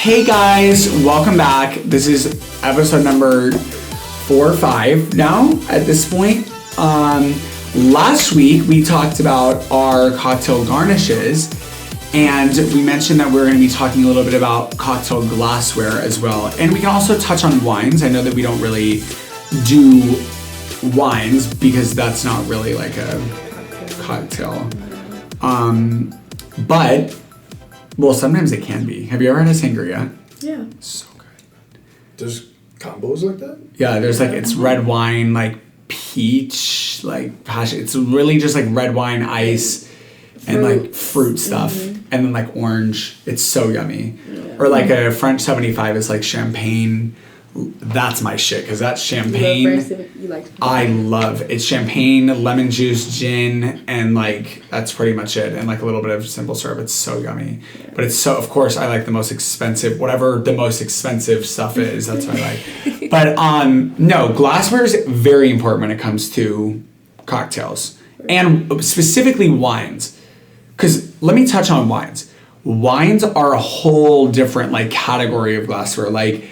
Hey guys, welcome back. This is episode number 4 or 5 now at this point. Last week we talked about our cocktail garnishes, and we mentioned that we're going to be talking a little bit about cocktail glassware as well. And we can also touch on wines. I know that we don't really do wines because that's not really like a cocktail. But, well, sometimes it can be. Have you ever had a sangria? Yeah. So good. There's combos like that? Yeah, there's like, it's red wine, like peach, like passion. It's really just like red wine, ice, and like fruit stuff. And then like orange. It's so yummy. Yeah. Or like a French 75 is like champagne. That's my shit, because that's champagne. I love it's champagne, lemon juice, gin, and like that's pretty much it, and like a little bit of simple syrup. It's so yummy. Yeah. But it's so, of course, I like the most expensive, whatever the most expensive stuff is. That's what I like. But no, glassware is very important when it comes to cocktails, and specifically wines. Because let me touch on wines. Wines are a whole different like category of glassware. Like,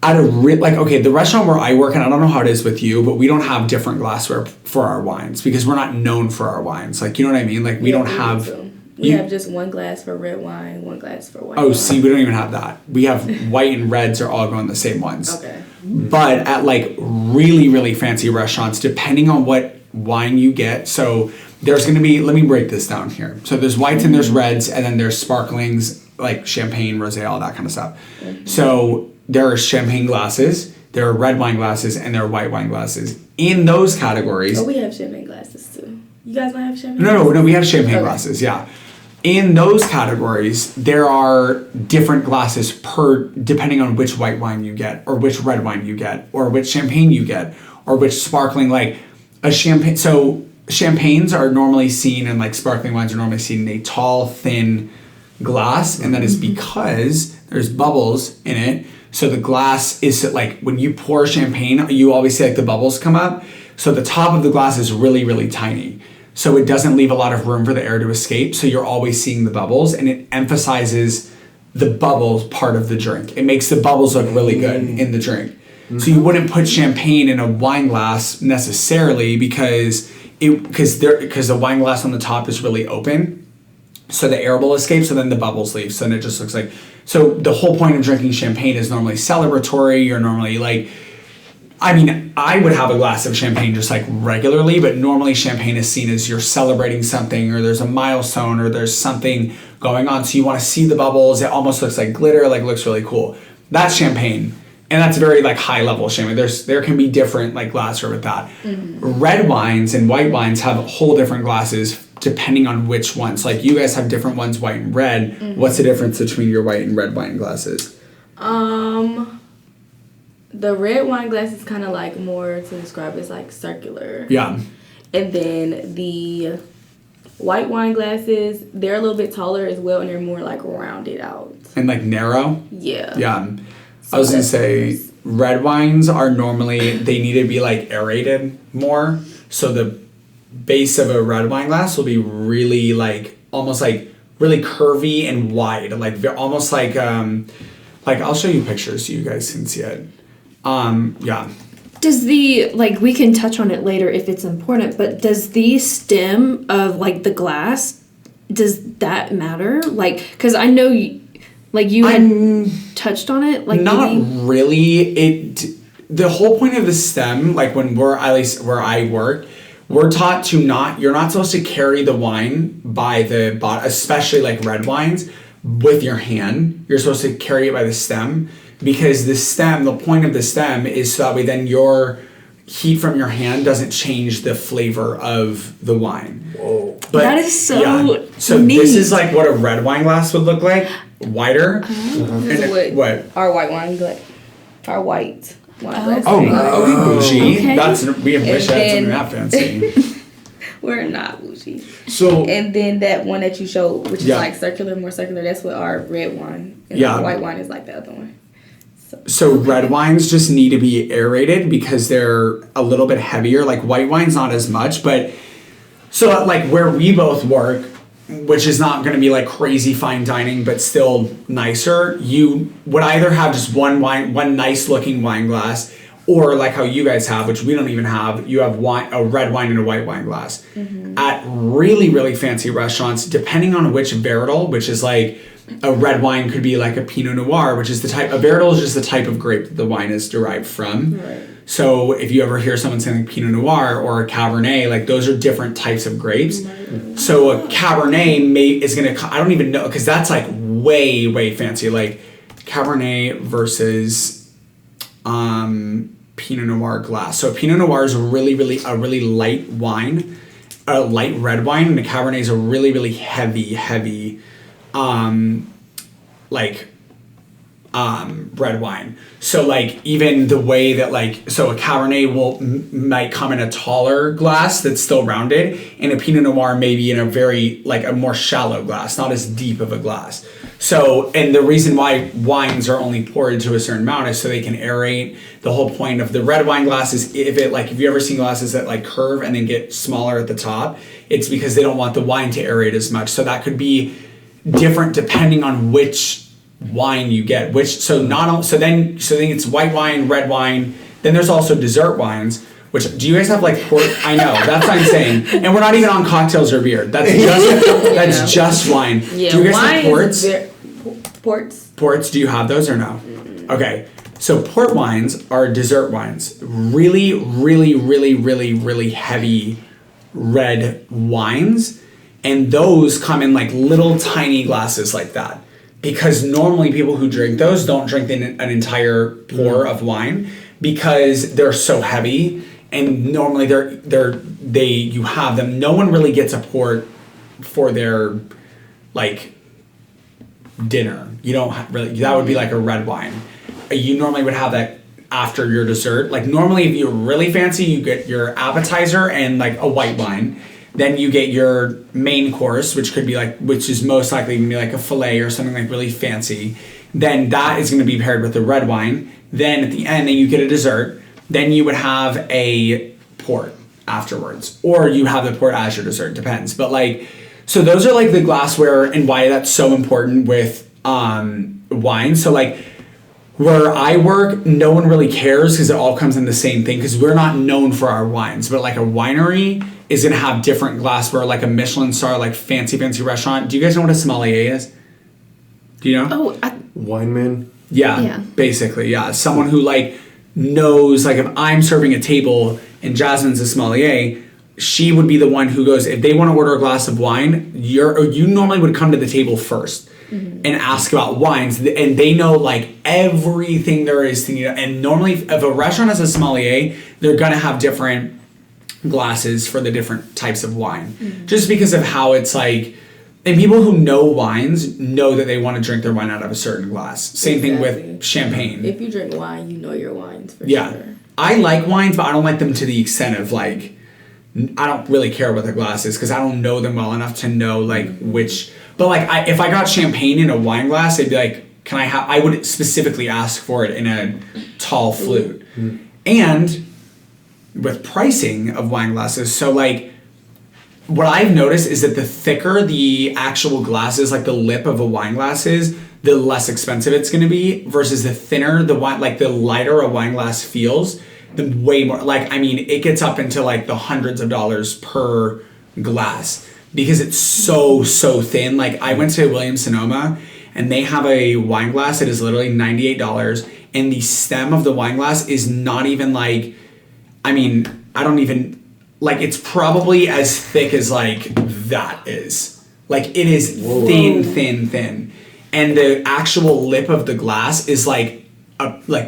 the restaurant where I work, and I don't know how it is with you, but we don't have different glassware for our wines because we're not known for our wines. Like, you know what I mean? Like, we don't have... We have just one glass for red wine, one glass for white wine. Oh, see, we don't even have that. We have white and reds are all going the same ones. Okay. But at, like, really, really fancy restaurants, depending on what wine you get, so there's going to be... Let me break this down here. So there's whites and there's reds, and then there's sparklings, like champagne, rosé, all that kind of stuff. Mm-hmm. So... there are champagne glasses, there are red wine glasses, and there are white wine glasses. In those categories... Oh, we have champagne glasses too. You guys don't have champagne glasses? No, we have champagne glasses, yeah. In those categories, there are different glasses depending on which white wine you get, or which red wine you get, or which champagne you get, or which sparkling, like a champagne... So champagnes are normally seen, and like sparkling wines are normally seen in a tall, thin glass, and that is because there's bubbles in it. So the glass is like, when you pour champagne, you always see like the bubbles come up. So the top of the glass is really, really tiny. So it doesn't leave a lot of room for the air to escape. So you're always seeing the bubbles, and it emphasizes the bubbles part of the drink. It makes the bubbles look really good in the drink. Mm-hmm. So you wouldn't put champagne in a wine glass necessarily because the wine glass on the top is really open. So the air will escape, so then the bubbles leave. So then it just looks like... So the whole point of drinking champagne is normally celebratory. You're normally like... I mean, I would have a glass of champagne just like regularly, but normally champagne is seen as you're celebrating something, or there's a milestone, or there's something going on. So you want to see the bubbles. It almost looks like glitter, like looks really cool. That's champagne. And that's very like high level champagne. There can be different like glassware with that. Mm-hmm. Red wines and white wines have whole different glasses depending on which ones. Like you guys have different ones, white and red. Mm-hmm. What's the difference between your white and red wine glasses? The red wine glass is kind of like more to describe as like circular. Yeah. And then the white wine glasses, they're a little bit taller as well, and they're more like rounded out. And like narrow? Yeah. Yeah. So I was going to say, red wines are normally, they need to be like aerated more. So the base of a red wine glass will be really like, almost like really curvy and wide. Like almost like I'll show you pictures so you guys can see it. Yeah. Does we can touch on it later if it's important, but does the stem of like the glass, does that matter? Like, because I know you had touched on it. Like, not really. The whole point of the stem, like when at least where I work, we're taught to you're not supposed to carry the wine by the bottom, especially like red wines, with your hand. You're supposed to carry it by the stem, because the point of the stem is so that way then your heat from your hand doesn't change the flavor of the wine. Whoa. But that is so So neat. This is like what a red wine glass would look like, wider. This is what our white wine glass, our white wine glass. Oh, bougie. Okay. We have wish I had something that fancy. We're not bougie. So, and then that one that you showed, which is like circular, more circular, that's what our red wine. And our white wine is like the other one. So red wines just need to be aerated because they're a little bit heavier. Like white wine's not as much, but so like where we both work, which is not going to be like crazy fine dining, but still nicer, you would either have just one nice looking wine glass, or like how you guys have, which we don't even have, you have a red wine and a white wine glass. At really, really fancy restaurants, depending on which varietal, which is like a red wine could be like a Pinot Noir, which is a varietal is just the type of grape that the wine is derived from. Right. So if you ever hear someone saying like Pinot Noir or a Cabernet, like those are different types of grapes. So a Cabernet is going to, I don't even know, because that's like way, way fancy. Like Cabernet versus Pinot Noir glass. So Pinot Noir is a really light wine, a light red wine, and a Cabernet is a really, really heavy, red wine. So like even the way that like, so a Cabernet might come in a taller glass that's still rounded, and a Pinot Noir maybe in a very like a more shallow glass, not as deep of a glass. So, and the reason why wines are only poured to a certain amount is so they can aerate. The whole point of the red wine glass is if you ever seen glasses that like curve and then get smaller at the top, it's because they don't want the wine to aerate as much. So that could be different depending on which wine you get, so then it's white wine, red wine. Then there's also dessert wines. Which, do you guys have like port? I know, that's what I'm saying. And we're not even on cocktails or beer. That's just wine. Yeah, do you guys have ports? Ports. Ports. Do you have those or no? Okay. So port wines are dessert wines. Really, really, really, really, really heavy red wines, and those come in like little tiny glasses like that. Because normally people who drink those don't drink an entire pour of wine because they're so heavy, and normally you have them. No one really gets a port for their like dinner. You don't really. That would be like a red wine. You normally would have that after your dessert. Like normally, if you're really fancy, you get your appetizer and like a white wine. Then you get your main course, which is most likely going to be like a filet or something like really fancy. Then that is going to be paired with the red wine. Then at the end, then you get a dessert. Then you would have a port afterwards, or you have the port as your dessert, depends. But like, so those are like the glassware and why that's so important with wine. So like where I work, no one really cares because it all comes in the same thing because we're not known for our wines. But like a winery is going to have different glassware, like a Michelin star, like fancy restaurant. Do you guys know what a sommelier is? Do you know? Wine man? Yeah, basically, yeah. Someone who like knows, like if I'm serving a table and Jasmine's a sommelier, she would be the one who goes, if they want to order a glass of wine, you normally would come to the table first and ask about wines, and they know like everything there is to know. And normally if a restaurant has a sommelier, they're going to have different glasses for the different types of wine, just because of how it's like, and people who know wines know that they want to drink their wine out of a certain glass. Same thing with champagne. If you drink wine, you know your wines for sure. I like wines, but I don't like them to the extent of like, I don't really care what the glass is because I don't know them well enough to know like which. But like, if I got champagne in a wine glass, I'd be like, I would specifically ask for it in a tall flute. And with pricing of wine glasses, so like what I've noticed is that the thicker the actual glass is, like the lip of a wine glass is, the less expensive it's going to be, versus the thinner the wine, like the lighter a wine glass feels, the way more, like, I mean, it gets up into like the hundreds of dollars per glass because it's so thin. Like I went to Williams-Sonoma and they have a wine glass that is literally $98, and the stem of the wine glass is not even like, I mean, I don't even, like, it's probably as thick as, like, that is. Like, it is thin. And the actual lip of the glass is, like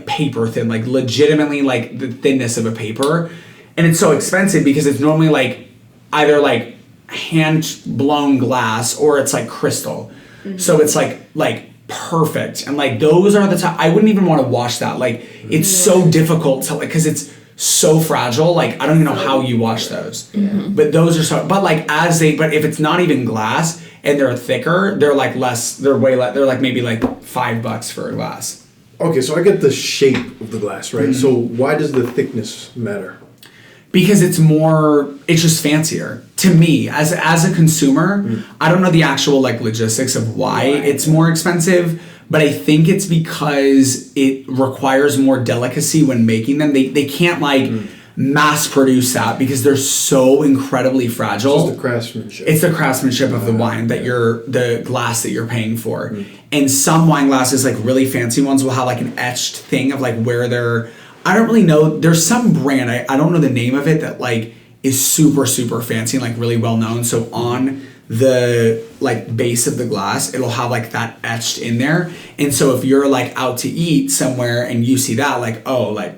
paper thin. Like, legitimately, like, the thinness of a paper. And it's so expensive because it's normally, like, either, like, hand-blown glass or it's, like, crystal. So it's, like perfect. And, like, those are the I wouldn't even want to wash that. Like, it's so difficult to, like, because it's so fragile, like I don't even know how you wash those. But those are so, but like but if it's not even glass and they're thicker, they're like less, they're way less, they're like maybe like $5 for a glass. Okay, so I get the shape of the glass, right? So why does the thickness matter? Because it's just fancier to me as a consumer. I don't know the actual like logistics of why it's more expensive, but I think it's because it requires more delicacy when making them. They can't like mass produce that because they're so incredibly fragile. It's the craftsmanship. It's the craftsmanship of the wine that the glass that you're paying for. And some wine glasses, like really fancy ones, will have like an etched thing of like where they're. I don't really know. There's some brand, I don't know the name of it, that like is super, super fancy and like really well known. So on the like base of the glass, it'll have like that etched in there. And so if you're like out to eat somewhere and you see that, like, oh, like,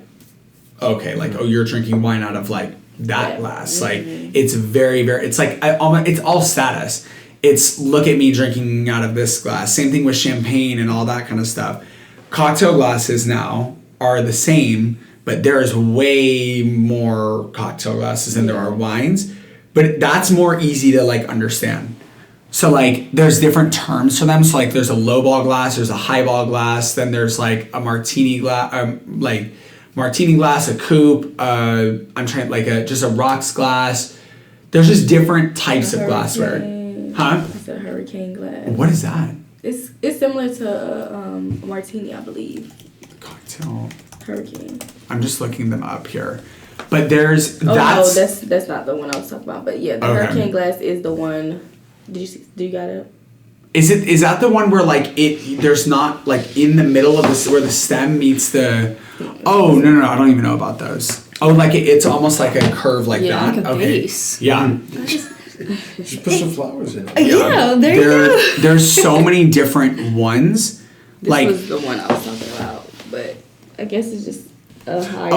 okay, like, oh, you're drinking wine out of like that glass. Like it's very, very, it's like, it's all status. It's look at me drinking out of this glass. Same thing with champagne and all that kind of stuff. Cocktail glasses now are the same, but there's way more cocktail glasses than there are wines. But that's more easy to like understand. So like there's different terms for them. So like there's a lowball glass, there's a highball glass, then there's like a martini glass, a coupe. Just a rocks glass. There's just different types of glassware. Huh? It's a hurricane glass. What is that? It's similar to a martini, I believe. Cocktail. Hurricane. I'm just looking them up here. But there's no, that's not the one I was talking about. But yeah, the hurricane glass is the one. Do you got it? Is that the one where like there's not like in the middle of this where the stem meets the Oh no, I don't even know about those. Oh, like it's almost like a curve like that. Like a base. Yeah. Just put some flowers in it. Yeah, there you go. There's so many different ones. This like was the one I was talking about, but I guess it's just a higher.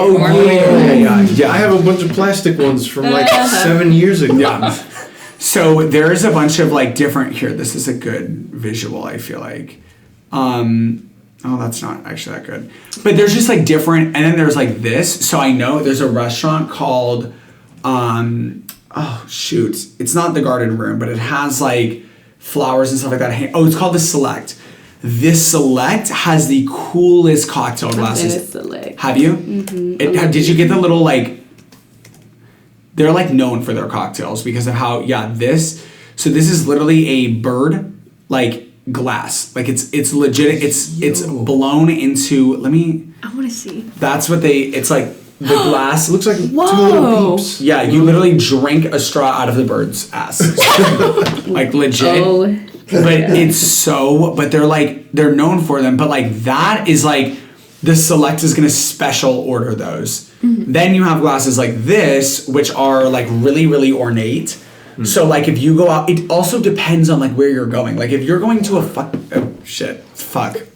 Yeah. I have a bunch of plastic ones from like 7 years ago. Yeah. So there's a bunch of like different here. This is a good visual, I feel like. Oh, that's not actually that good. But there's just like different, and then there's like this. So I know there's a restaurant called, it's not the Garden Room, but it has like flowers and stuff like that. Oh, it's called the Select. This Select has the coolest cocktail glasses. Select. Have you? Mm-hmm. Did you get the little like? They're like known for their cocktails because of how this. So this is literally a bird like glass. Like it's legit. It's blown into. I want to see. That's what it's like. The glass looks like 2 little peeps. Yeah, you literally drink a straw out of the bird's ass. Like legit. Oh. But they're known for them. But like that is like the Select is gonna special order those. Mm-hmm. Then you have glasses like this, which are like really, really ornate. Mm-hmm. So like if you go out, it also depends on like where you're going. Like if you're going to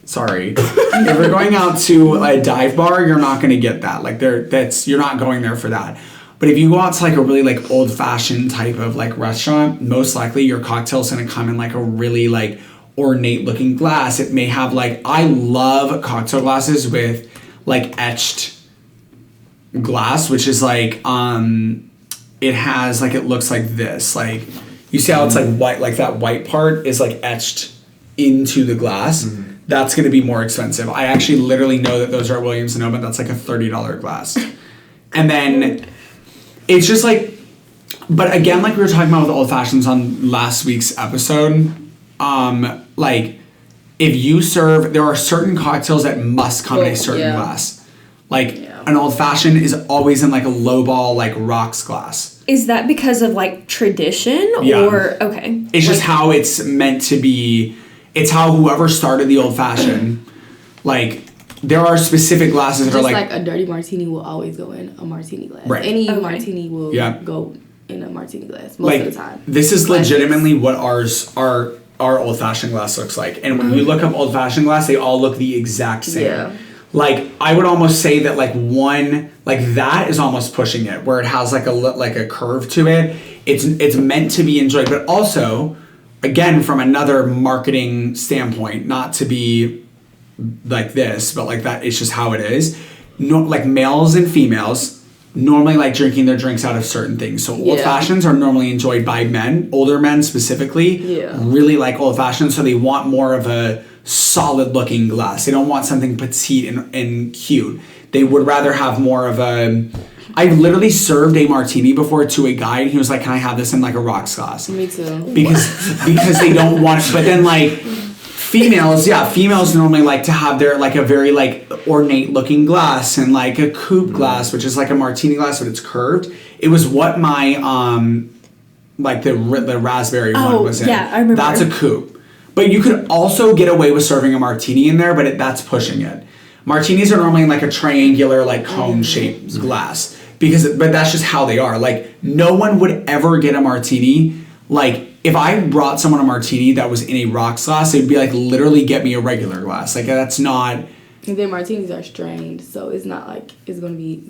Sorry. If you're going out to a dive bar, you're not gonna get that. Like you're not going there for that. But if you go out to like a really like old fashioned type of like restaurant, most likely your cocktail's gonna come in like a really like ornate looking glass. It may have like, I love cocktail glasses with like etched glass, which is like, it has like, it looks like this. Like you see how it's like white, like that white part is like etched into the glass. Mm-hmm. That's gonna be more expensive. I actually literally know that those are at Williams Sonoma. That's like a $30 glass. And then it's just like, but again, like we were talking about with old fashions on last week's episode, like if you serve, there are certain cocktails that must come in a certain glass. Like an old fashioned is always in like a lowball, like rocks glass. Is that because of like tradition or okay? It's just how it's meant to be. It's how whoever started the old fashioned, like there are specific glasses that are like a dirty martini will always go in a martini glass. Right. Any martini will go in a martini glass most of the time. This is legitimately what our old fashioned glass looks like. And when you look up old fashioned glass, they all look the exact same. Yeah. Like I would almost say that like one like that is almost pushing it, where it has like a curve to it. It's meant to be enjoyed, but also again from another marketing standpoint, not to be like this, but like that, it's just how it is. No, like males and females normally like drinking their drinks out of certain things. So old fashions are normally enjoyed by men, older men specifically, really like old fashions. So they want more of a solid looking glass. They don't want something petite and cute. They would rather have more of a, I've literally served a martini before to a guy, and he was like, "Can I have this in like a rocks glass?" Me too. Because they don't want it. But then like females normally like to have their like a very like ornate looking glass and like a coupe glass, which is like a martini glass, but it's curved. It was what my like the raspberry one was in. Yeah, I remember. That's a coupe. But you could also get away with serving a martini in there, but that's pushing it. Martinis are normally in like a triangular, like cone-shaped glass, but that's just how they are. Like, no one would ever get a martini. Like, if I brought someone a martini that was in a rocks glass, it'd be like, literally get me a regular glass. Like, that's not... And then martinis are strained, so it's not like it's going to be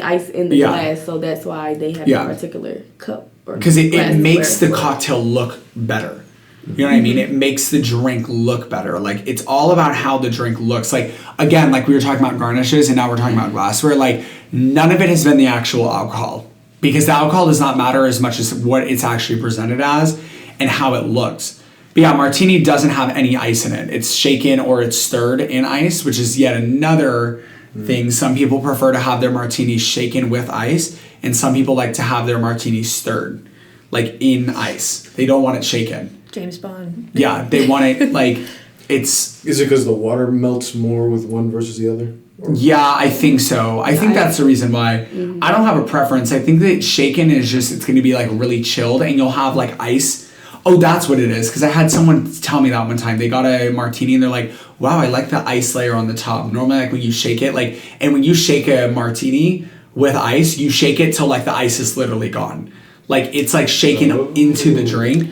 ice in the glass, so that's why they have a particular cup. Because it makes the cocktail look better. You know what I mean? It makes the drink look better. Like, it's all about how the drink looks. Like, again, like we were talking about garnishes and now we're talking about glassware. Like, none of it has been the actual alcohol. Because the alcohol does not matter as much as what it's actually presented as and how it looks. But yeah, martini doesn't have any ice in it. It's shaken or it's stirred in ice, which is yet another thing. Some people prefer to have their martinis shaken with ice, and some people like to have their martinis stirred, like in ice. They don't want it shaken. James Bond. Yeah, they want it like it's... Is it because the water melts more with one versus the other? Or? Yeah, I think so. I think that's the reason why. I don't have a preference. I think that shaken is just, it's going to be like really chilled, and you'll have like ice. Oh, that's what it is. Because I had someone tell me that one time. They got a martini and they're like, wow, I like the ice layer on the top. Normally, like when you shake it, like, and when you shake a martini with ice, you shake it till like the ice is literally gone. Like, it's like shaken into the drink.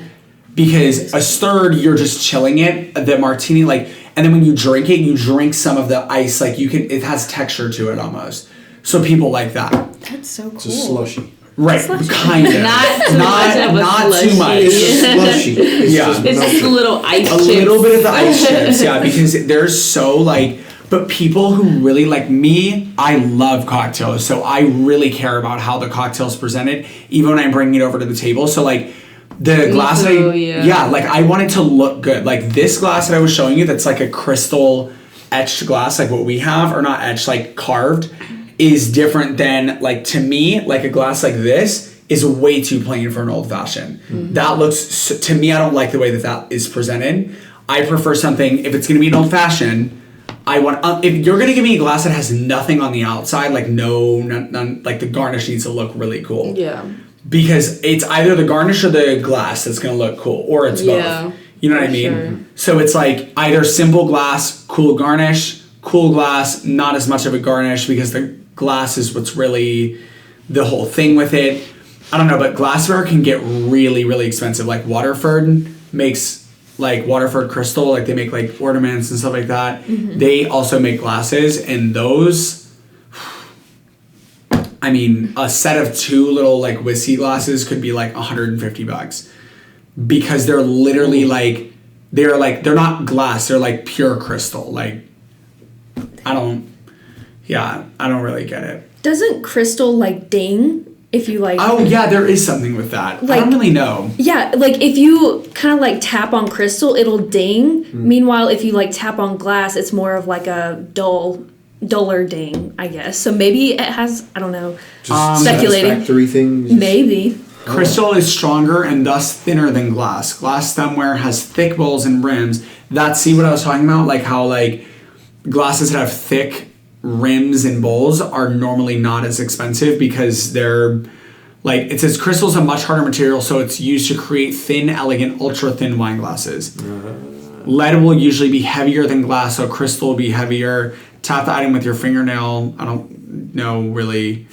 Because a stirred, you're just chilling it. The martini, like, and then when you drink it, you drink some of the ice. Like, it has texture to it almost. So people like that. That's so cool. It's a slushy. Right, kind of. Not too much of a not slushy. too much. It's a slushy. It's just a little ice A chips. little bit of the ice chips, yeah, because they're so like, but people who really like me, I love cocktails, so I really care about how the cocktail's presented, even when I'm bringing it over to the table. So like, the glass too, like I want it to look good. Like this glass that I was showing you, that's like a crystal etched glass, like what we have, or not etched, like carved, is different than, like, to me, like a glass like this is way too plain for an old fashioned. That looks, to me, I don't like the way that is presented. I prefer something, if it's gonna be an old fashioned, I want, if you're gonna give me a glass that has nothing on the outside, like none, like the garnish needs to look really cool. Yeah. Because it's either the garnish or the glass that's going to look cool, or it's both. You know what I mean? Sure. So it's like either simple glass, cool garnish, cool glass, not as much of a garnish, because the glass is what's really the whole thing with it. I don't know, but glassware can get really, really expensive. Like Waterford makes like Waterford crystal, like they make like ornaments and stuff like that. They also make glasses, and those... I mean, a set of 2 little like whiskey glasses could be like $150 because they're literally like, they're not glass, they're like pure crystal. Like, I don't really get it. Doesn't crystal like ding if you like... Oh yeah, there is something with that. Like, I don't really know. Yeah, like if you kind of like tap on crystal, it'll ding. Meanwhile, if you like tap on glass, it's more of like a duller ding, I guess. So maybe it has, I don't know, Just speculating. satisfactory things. Maybe. Crystal is stronger and thus thinner than glass. Glass stemware has thick bowls and rims. See what I was talking about? Like how like glasses that have thick rims and bowls are normally not as expensive because they're like, it says crystal is a much harder material, so it's used to create thin, elegant, ultra thin wine glasses. Lead will usually be heavier than glass, so crystal will be heavier. Tap the item with your fingernail. I don't know really.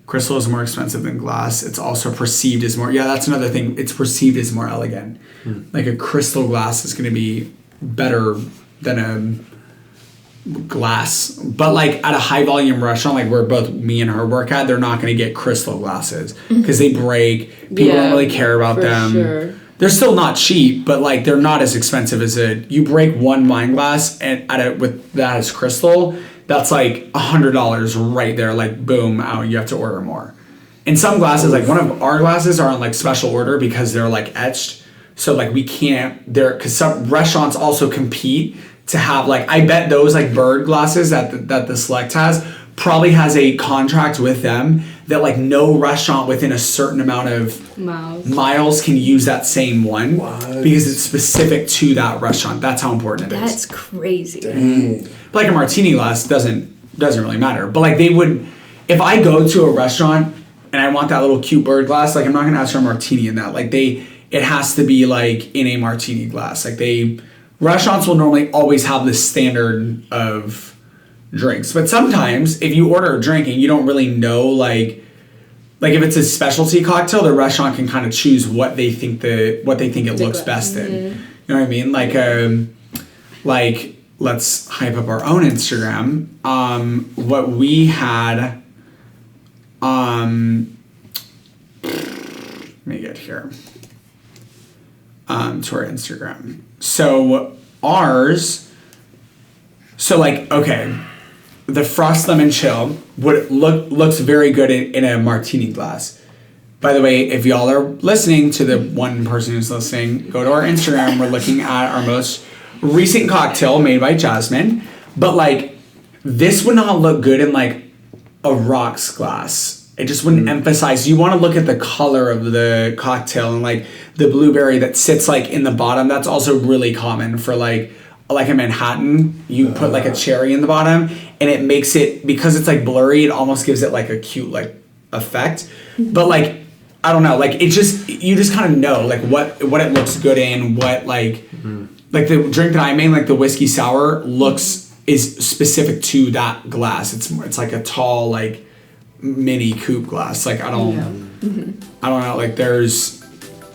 Crystal is more expensive than glass. It's also perceived as more. Yeah, that's another thing. It's perceived as more elegant. Like a crystal glass is going to be better than a glass. But like at a high volume restaurant, like where both me and her work at, they're not going to get crystal glasses because they break. People don't really care about them. Sure. They're still not cheap, but like they're not as expensive as you break one wine glass and with that as crystal, that's like $100 right there. Like boom, out, you have to order more. And some glasses, like one of our glasses are on like special order because they're like etched. So like we can't, because some restaurants also compete to have like, I bet those like bird glasses that the Select has probably has a contract with them that like no restaurant within a certain amount of miles can use that same one because it's specific to that restaurant. That's how important it is. That's crazy. Dang. Like a martini glass doesn't really matter. But like they would, if I go to a restaurant and I want that little cute bird glass, like I'm not gonna ask for a martini in that. Like it has to be like in a martini glass. Like restaurants will normally always have this standard of drinks. But sometimes if you order a drink and you don't really know like if it's a specialty cocktail, the restaurant can kind of choose what they think it looks best in. You know what I mean? Like let's hype up our own Instagram. What we had, let me get here. To our Instagram. So the Frost Lemon Chill looks very good in a martini glass. By the way, if y'all are listening, to the one person who's listening, go to our Instagram. We're looking at our most recent cocktail made by Jasmine. But like, this would not look good in like a rocks glass. It just wouldn't emphasize. You want to look at the color of the cocktail and like the blueberry that sits like in the bottom. That's also really common for like a Manhattan. You put like a cherry in the bottom and it makes it, because it's like blurry, it almost gives it like a cute like effect. But like, I don't know, like you just kind of know like what it looks good in, what like the drink that I made, like the whiskey sour is specific to that glass. It's like a tall like mini coupe glass. Like I don't know, like there's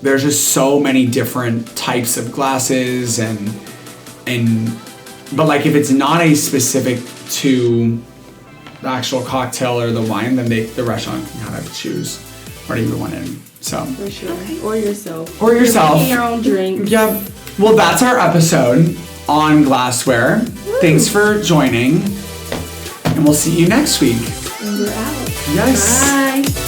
just so many different types of glasses but like if it's not a specific to the actual cocktail or the wine, then the restaurant can kind of choose whatever you want in. So for sure. Okay. Or yourself. Making your own drink. Yep. Well, that's our episode on Glassware. Woo. Thanks for joining, and we'll see you next week. And we're out. Yes. Bye.